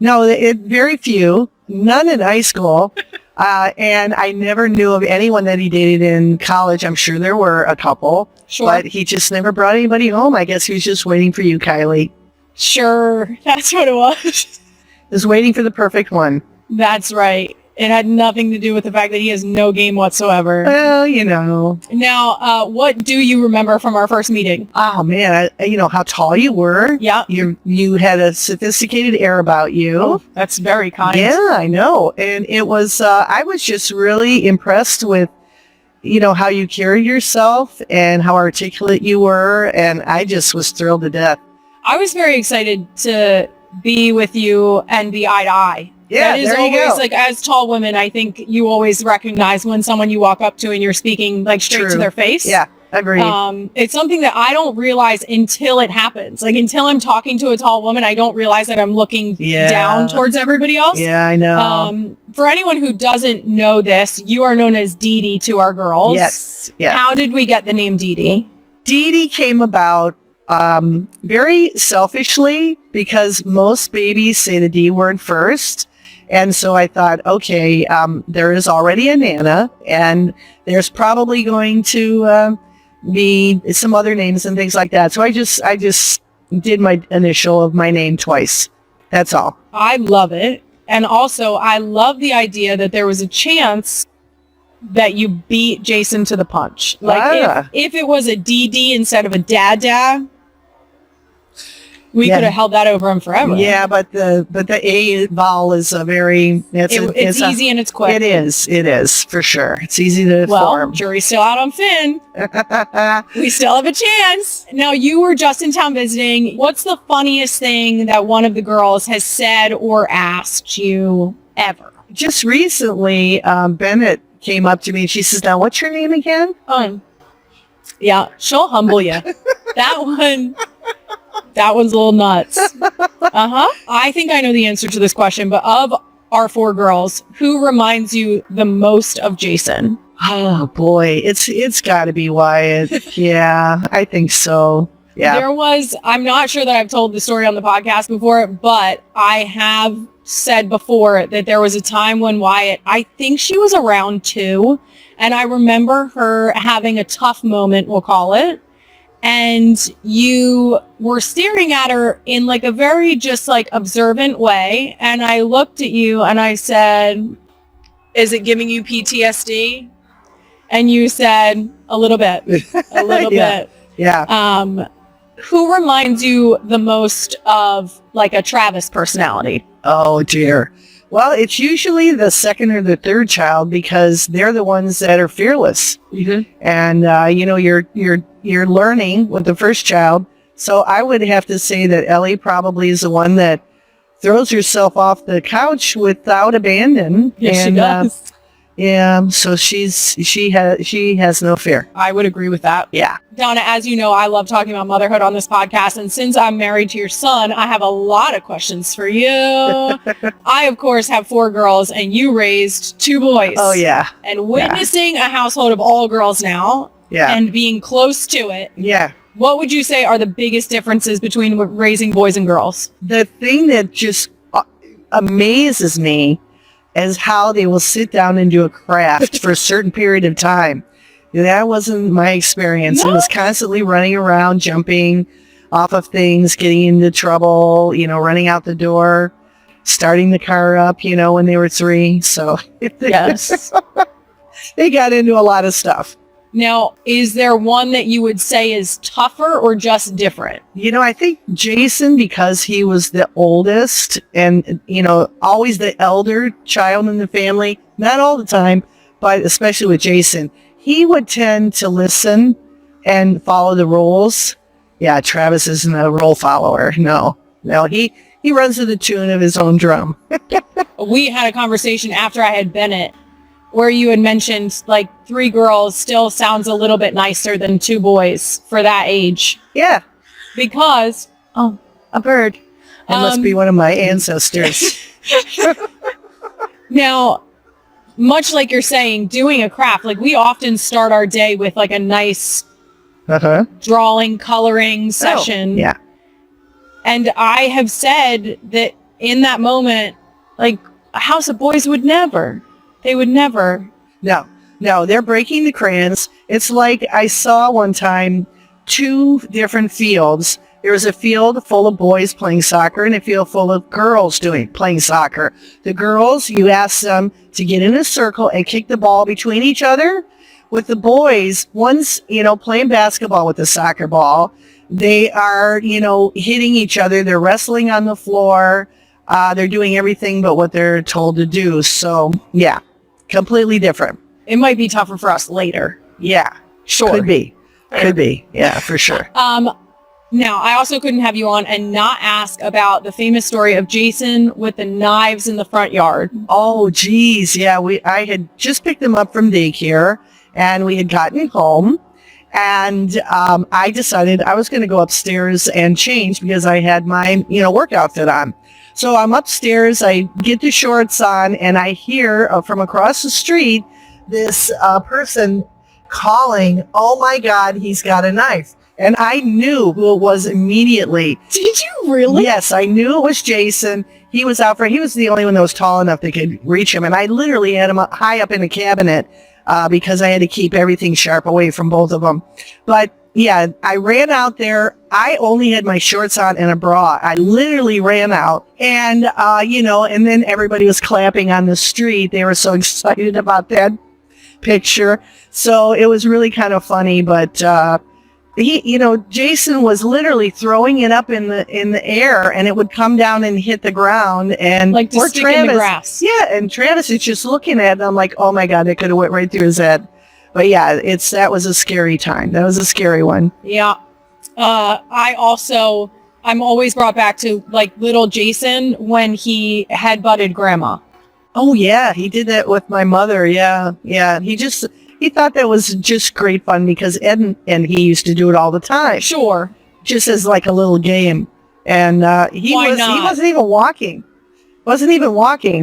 No, very few, none in high school. And I never knew of anyone that he dated in college. I'm sure there were a couple, but he just never brought anybody home. I guess he was just waiting for you, Kylie. Sure. That's what it was. Just waiting for the perfect one. That's right. It had nothing to do with the fact that he has no game whatsoever. Well, you know. Now, what do you remember from our first meeting? Oh, man. You know, how tall you were. Yeah. You had a sophisticated air about you. Oh, that's very kind. Yeah, I know. And it was, I was just really impressed with, you know, how you carried yourself and how articulate you were. And I just was thrilled to death. I was very excited to be with you and be eye to eye. Yeah, that is there you always go. like, as tall women, I think you always recognize when someone you walk up to and you're speaking like straight to their face. Yeah, agreed. It's something that I don't realize until it happens. Like, until I'm talking to a tall woman, I don't realize that I'm looking down towards everybody else. Yeah, I know. For anyone who doesn't know this, you are known as Dee Dee to our girls. Yes. Yeah. How did we get the name Dee Dee? Dee Dee came about very selfishly because most babies say the D word first. And so I thought, okay, there is already a Nana, and there's probably going to be some other names and things like that. So I just did my initial of my name twice. That's all. I love it. And also, I love the idea that there was a chance that you beat Jason to the punch. Like, if it was a DD instead of a Dad, we could have held that over him forever. Yeah, but the A vowel is a very it's easy and it's quick. It is for sure. It's easy to form. Jury's still out on Finn. We still have a chance. Now, you were just in town visiting. What's the funniest thing that one of the girls has said or asked you ever? Just recently, Bennett came up to me and she says, "Now, what's your name again?" Yeah, she'll humble you. That one's a little nuts. I think I know the answer to this question, but of our four girls, who reminds you the most of Jason? Oh boy, it's got to be Wyatt. Yeah, I think so. Yeah. I'm not sure that I've told the story on the podcast before, but I have said before that there was a time when Wyatt, I think she was around 2, and I remember her having a tough moment, we'll call it. And you were staring at her in like a very just like observant way. And I looked at you and I said, "Is it giving you PTSD?" And you said, "A little bit, a little bit." Yeah. Who reminds you the most of like a Travis personality? Oh dear. Well, it's usually the second or the third child because they're the ones that are fearless. Mm-hmm. And, you know, you're learning with the first child. So I would have to say that Ellie probably is the one that throws herself off the couch without abandon. Yes, she does. Yeah, so she has no fear. I would agree with that. Yeah. Donna, as you know, I love talking about motherhood on this podcast. And since I'm married to your son, I have a lot of questions for you. I, of course, have 4 girls and you raised 2 boys. Oh, yeah. And witnessing a household of all girls now and being close to it. Yeah. What would you say are the biggest differences between raising boys and girls? The thing that just amazes me is how they will sit down and do a craft for a certain period of time. That wasn't my experience. No. It was constantly running around, jumping off of things, getting into trouble, you know, running out the door, starting the car up, you know, when they were 3. So yes, they got into a lot of stuff. Now, is there one that you would say is tougher or just different? You know, I think Jason, because he was the oldest and, you know, always the elder child in the family, not all the time, but especially with Jason, he would tend to listen and follow the rules. Yeah, Travis isn't a rule follower. No, he runs to the tune of his own drum. We had a conversation after I had Bennett where you had mentioned like 3 girls still sounds a little bit nicer than 2 boys for that age. Yeah. Because, a bird. It must be one of my ancestors. Now, much like you're saying, doing a craft, like we often start our day with like a nice drawing, coloring session. Yeah. And I have said that in that moment, like a house of boys would never. They would never. No, they're breaking the crayons. It's like I saw one time 2 different fields. There was a field full of boys playing soccer and a field full of girls playing soccer. The girls, you ask them to get in a circle and kick the ball between each other. With the boys, one's, playing basketball with the soccer ball. They are, hitting each other. They're wrestling on the floor. They're doing everything but what they're told to do. So, yeah, completely different. It might be tougher for us later. Yeah, sure. Could be. Yeah, for sure. Now, I also couldn't have you on and not ask about the famous story of Jason with the knives in the front yard. Oh, geez. Yeah, I had just picked them up from daycare, and we had gotten home, and I decided I was going to go upstairs and change because I had my, work outfit on. So I'm upstairs, I get the shorts on, and I hear from across the street this person calling, "Oh my God, he's got a knife." And I knew who it was immediately. Did you really? Yes, I knew it was Jason. He was he was the only one that was tall enough that could reach him. And I literally had him high up in a cabinet because I had to keep everything sharp away from both of them. But yeah, I ran out there. I only had my shorts on and a bra. I literally ran out and, and then everybody was clapping on the street. They were so excited about that picture. So it was really kind of funny, but, Jason was literally throwing it up in the air and it would come down and hit the ground and like to stick in the grass. Yeah. And Travis is just looking at it. I'm like, oh my God, it could have went right through his head. But yeah, that was a scary time. That was a scary one. Yeah. I'm always brought back to like little Jason when he headbutted grandma. Oh yeah. He did that with my mother. Yeah. Yeah. He thought that was just great fun because Ed and he used to do it all the time. Sure. Just as like a little game. And he wasn't even walking.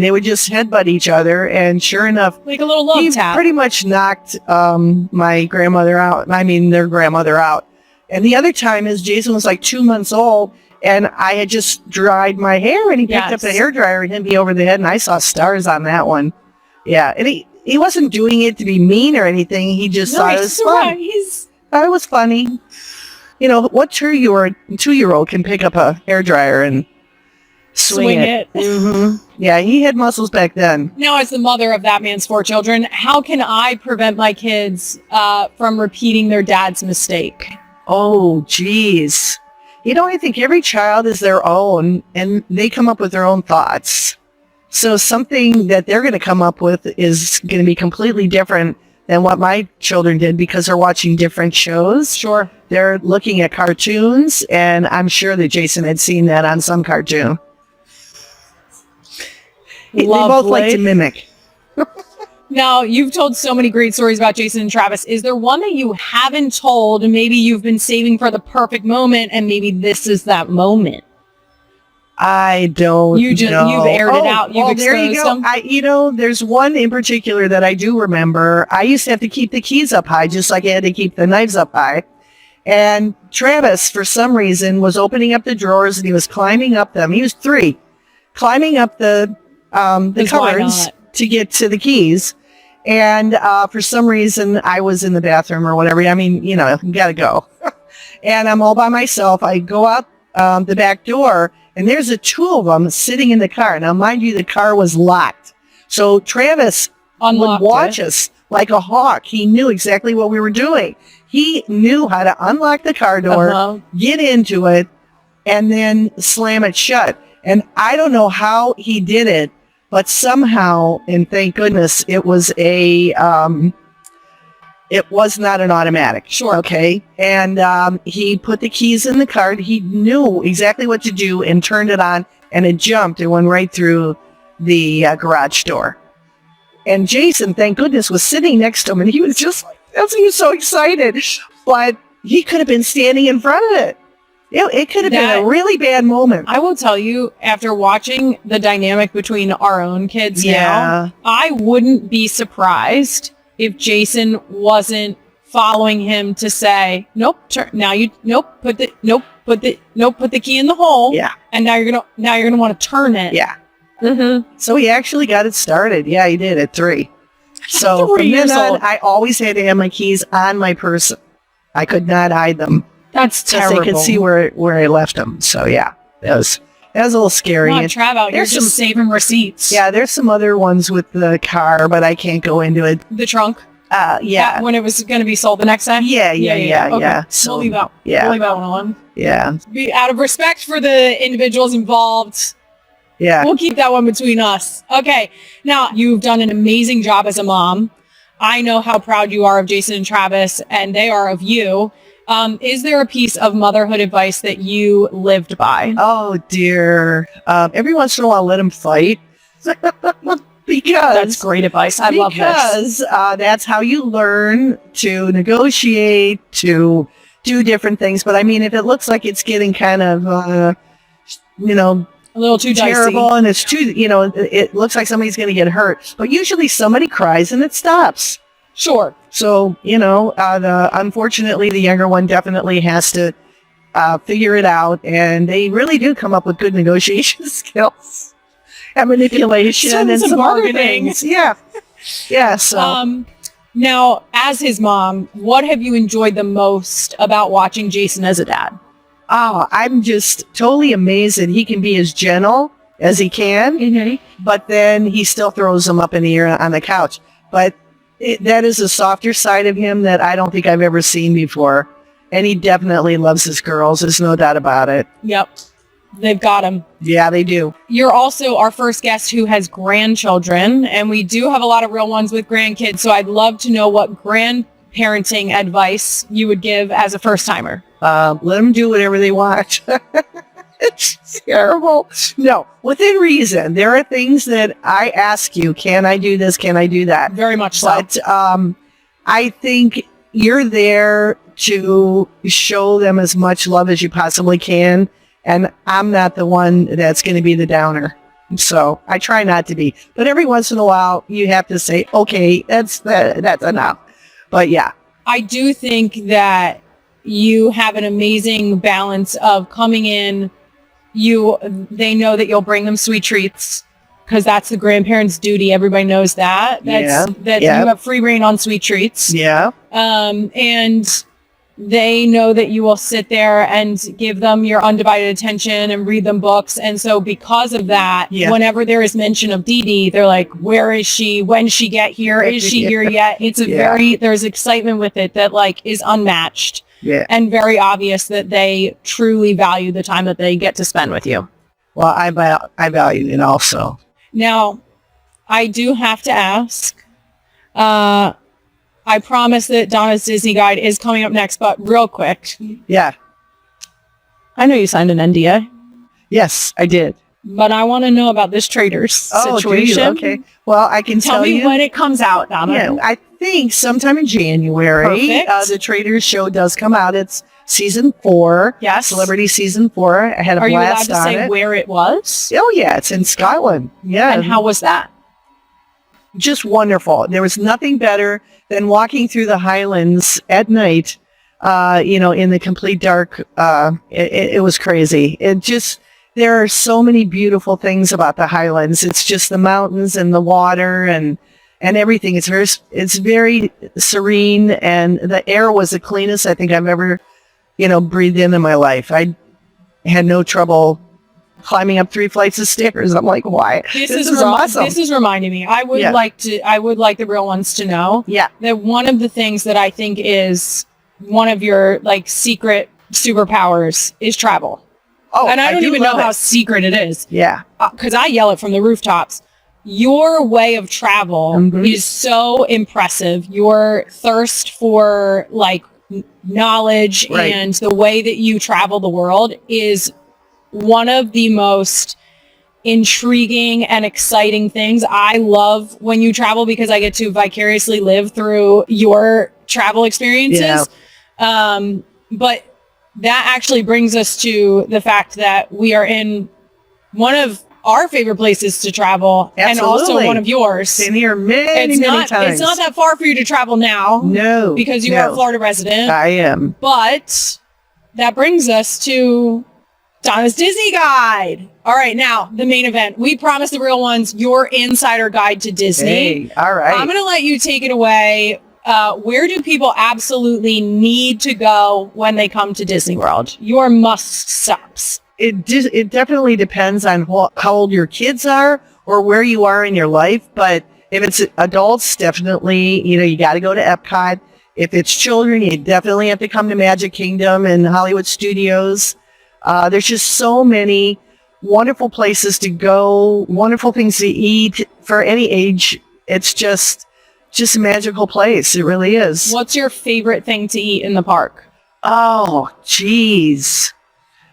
They would just headbutt each other. And sure enough, like a little love tap. He pretty much knocked my grandmother out. I mean, their grandmother out. And the other time is Jason was like 2 months old. And I had just dried my hair. And he picked up the hairdryer and hit me over the head. And I saw stars on that one. Yeah. And he wasn't doing it to be mean or anything. He just thought it was fun. Thought it was funny. What 2-year-old can pick up a hairdryer and swing it? Mm-hmm. Yeah, he had muscles back then. Now, as the mother of that man's 4 children, how can I prevent my kids from repeating their dad's mistake? Oh, geez. I think every child is their own, and they come up with their own thoughts. So something that they're going to come up with is going to be completely different than what my children did because they're watching different shows. Sure. They're looking at cartoons, and I'm sure that Jason had seen that on some cartoon. They both like to mimic. Now, you've told so many great stories about Jason and Travis. Is there one that you haven't told and maybe you've been saving for the perfect moment and maybe this is that moment? I don't know. You've aired it out. You've exposed there you go. them. There's one in particular that I do remember. I used to have to keep the keys up high, just like I had to keep the knives up high. And Travis, for some reason, was opening up the drawers and he was climbing up them. He was 3, climbing up the cupboards to get to the keys. And for some reason, I was in the bathroom or whatever. I mean, you gotta go. And I'm all by myself. I go out the back door. And there's the 2 of them sitting in the car. Now, mind you, the car was locked. So Travis would watch us like a hawk. He knew exactly what we were doing. He knew how to unlock the car door, get into it, and then slam it shut. And I don't know how he did it, but somehow, and thank goodness, it was it was not an automatic. Sure. Okay. And he put the keys in the car. He knew exactly what to do and turned it on, and it jumped and went right through the garage door. And Jason, thank goodness, was sitting next to him, and he was just like, he was so excited. But he could have been standing in front of it. It could have been a really bad moment. I will tell you, after watching the dynamic between our own kids now, I wouldn't be surprised if Jason wasn't following him to say, put put the key in the hole. Yeah. And now you're gonna want to turn it. Yeah. Mm-hmm. So he actually got it started. Yeah, he did at 3. So 3 from years then on, old. I always had to have my keys on my person. I could not hide them. That's So terrible. they could see where I left them. So yeah, that was a little scary. Come on, And Trav out. You're there's just saving receipts. yeah, there's some other ones with the car, but I can't go into it. The trunk. Yeah. That when it was going to be sold the next time. Yeah. Okay. So, we'll leave that. yeah. We'll leave that one alone. Yeah. Out of respect for the individuals involved, Yeah. we'll keep that one between us. Okay. Now, you've done an amazing job as a mom. I know how proud you are of Jason and Travis, and they are of you. Is there a piece of motherhood advice that you lived by? Oh dear. Every once in a while, let them fight. Because That's great advice. I love this. Because that's how you learn to negotiate, to do different things. But I mean, if it looks like it's getting kind of, A little too terrible dicey. and it's too, it looks like somebody's going to get hurt. But usually somebody cries and it stops. Sure. So, unfortunately, the younger one definitely has to figure it out. And they really do come up with good negotiation skills. And manipulation and some other other things. Yeah. Yeah. So Now, as his mom, what have you enjoyed the most about watching Jason as a dad? I'm just totally amazed that he can be as gentle as he can, but then he still throws them up in the air on the couch. But that is a softer side of him that I don't think I've ever seen before. And he definitely loves his girls. There's no doubt about it. Yep. They've got him. Yeah, they do. You're also our first guest who has grandchildren, and we do have a lot of real ones with grandkids. So I'd love to know what grandparenting advice you would give as a first timer. Let them do whatever they want. It's terrible. No, within reason. There are things that I ask you, can I do this? Can I do that? Very much so. But I think you're there to show them as much love as you possibly can. And I'm not the one that's going to be the downer. So I try not to be. But every once in a while, you have to say, okay, that's enough. But yeah. I do think that you have an amazing balance of coming in. They know that you'll bring them sweet treats because that's the grandparents' duty. Everybody knows that. You have free reign on sweet treats. Yeah. And they know that you will sit there and give them your undivided attention and read them books. And so because of that, whenever there is mention of Dee Dee, they're like, where is she? When did she get here? Is she here yet? It's there's excitement with it that is unmatched. Yeah. And very obvious that they truly value the time that they get to spend with you. Well, I value it also. Now, I do have to ask, I promise that Donna's Disney Guide is coming up next, but real quick. Yeah. I know you signed an NDA. Yes, I did. But I want to know about this Traders situation. Do you? Okay. Well, I can tell you. Tell me when it comes out, Donna. Yeah, I think sometime in January. Perfect. The Traders show does come out. It's season 4. Yes. Celebrity season 4. I had a blast on it. Are you allowed to say where it was? Oh, yeah. It's in Scotland. Yeah. And how was that? Just wonderful. There was nothing better than walking through the Highlands at night, in the complete dark. It was crazy. There are so many beautiful things about the Highlands. It's just the mountains and the water and everything. It's very serene, and the air was the cleanest I think I've ever, breathed in my life. I had no trouble climbing up 3 flights of stairs. I'm like, why? This is awesome. This is reminding me. I would like the real ones to know that one of the things that I think is one of your secret superpowers is travel. Oh, and I don't even know how secret it is. Yeah. Because I yell it from the rooftops. Your way of travel is so impressive. Your thirst for knowledge and the way that you travel the world is one of the most intriguing and exciting things. I love when you travel because I get to vicariously live through your travel experiences. Yeah. But that actually brings us to the fact that we are in one of our favorite places to travel. Absolutely. And also one of yours. Been here many times. It's not that far for you to travel now. No. Because you are a Florida resident. I am. But that brings us to Donna's Disney Guide. All right, now the main event. We promised the real ones your insider guide to Disney. Hey, all right. I'm going to let you take it away. Where do people absolutely need to go when they come to Disney World? Your must stops. It definitely depends on how old your kids are or where you are in your life. But if it's adults, definitely, you got to go to Epcot. If it's children, you definitely have to come to Magic Kingdom and Hollywood Studios. There's just so many wonderful places to go, wonderful things to eat for any age. It's just a magical place. It really is. What's your favorite thing to eat in the park? Oh, geez.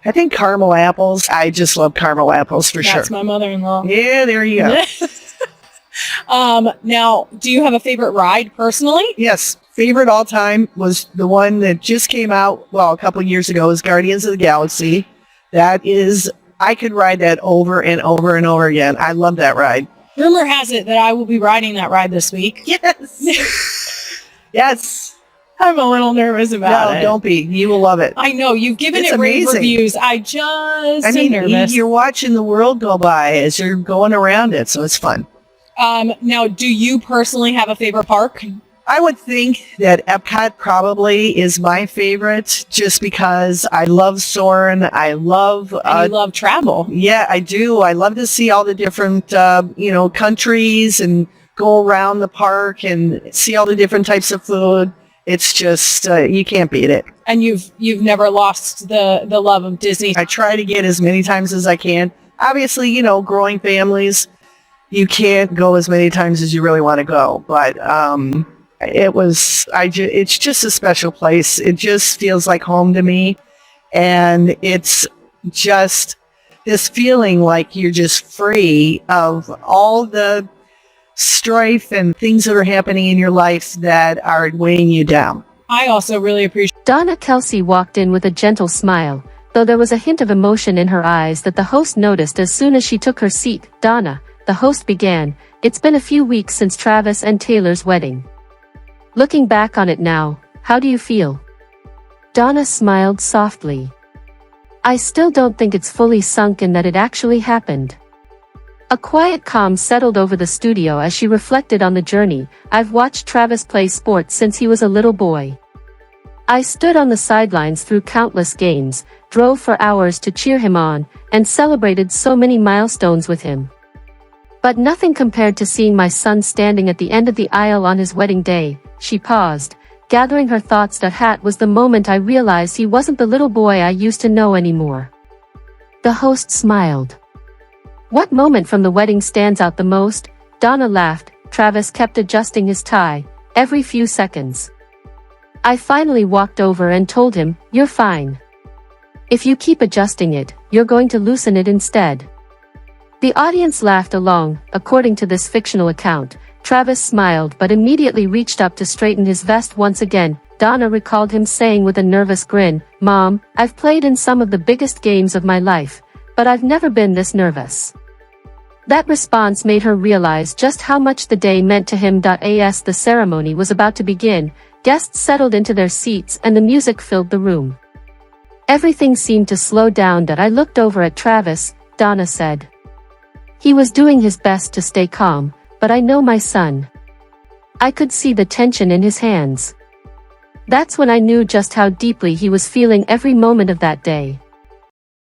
I think caramel apples. I just love caramel apples for sure. That's my mother-in-law. Yeah, there you go. Now, do you have a favorite ride personally? Yes. Favorite all time was the one that just came out, a couple years ago, is Guardians of the Galaxy. I could ride that over and over and over again. I love that ride. Rumor has it that I will be riding that ride this week. Yes. Yes. I'm a little nervous about it. No, don't be. You will love it. I know. You've given It's it rave amazing. reviews. I mean, nervous. You're watching the world go by as you're going around it, so it's fun. Now, do you personally have a favorite park? I would think that Epcot probably is my favorite just because I love Soarin'. I love... you love travel. Yeah, I do. I love to see all the different, countries and go around the park and see all the different types of food. It's just, you can't beat it. And you've never lost the love of Disney. I try to get as many times as I can. Obviously, growing families, you can't go as many times as you really want to go. But it's just a special place. It just feels like home to me. And it's just this feeling like you're just free of all the strife and things that are happening in your life that are weighing you down. I also really appreciate... Donna Kelce walked in with a gentle smile, though there was a hint of emotion in her eyes that the host noticed as soon as she took her seat. Donna, the host began, it's been a few weeks since Travis and Taylor's wedding. Looking back on it now, how do you feel? Donna smiled softly. I still don't think it's fully sunk in that it actually happened. A quiet calm settled over the studio as she reflected on the journey. I've watched Travis play sports since he was a little boy. I stood on the sidelines through countless games, drove for hours to cheer him on, and celebrated so many milestones with him. But nothing compared to seeing my son standing at the end of the aisle on his wedding day. She paused, gathering her thoughts. That was the moment I realized he wasn't the little boy I used to know anymore. The host smiled. What moment from the wedding stands out the most? Donna laughed. Travis kept adjusting his tie, every few seconds. I finally walked over and told him, you're fine. If you keep adjusting it, you're going to loosen it instead. The audience laughed along. According to this fictional account, Travis smiled but immediately reached up to straighten his vest once again. Donna recalled him saying with a nervous grin, Mom, I've played in some of the biggest games of my life, but I've never been this nervous. That response made her realize just how much the day meant to him. As the ceremony was about to begin, guests settled into their seats and the music filled the room. Everything seemed to slow down. I looked over at Travis, Donna said. He was doing his best to stay calm, but I know my son. I could see the tension in his hands. That's when I knew just how deeply he was feeling every moment of that day.